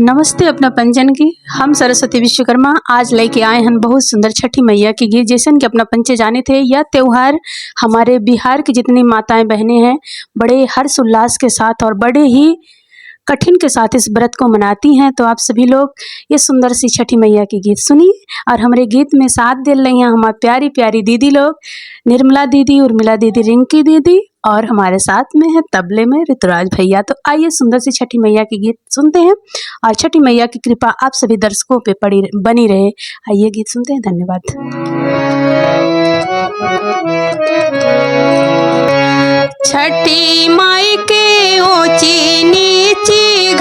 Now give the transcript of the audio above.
नमस्ते अपना पंजन की। हम सरस्वती विश्वकर्मा आज लेके आए हैं बहुत सुंदर छठी मैया के गीत। जैसन कि अपना पंचे जाने थे, यह त्योहार हमारे बिहार की जितनी माताएं बहनें हैं बड़े हर्ष उल्लास के साथ और बड़े ही कठिन के साथ इस व्रत को मनाती हैं। तो आप सभी लोग ये सुंदर सी छठी मैया के गीत सुनिए और हमारे गीत में साथ दे रही हैं हमारी प्यारी प्यारी दीदी लोग, निर्मला दीदी, उर्मिला दीदी, रिंकी दीदी, और हमारे साथ में है तबले में ऋतुराज भैया। तो आइए सुंदर सी छठी मैया के गीत सुनते हैं और छठी मैया की कृपा आप सभी दर्शकों पे बनी रहे। आइए गीत सुनते हैं। धन्यवाद। छठी माई के ऊंची नीची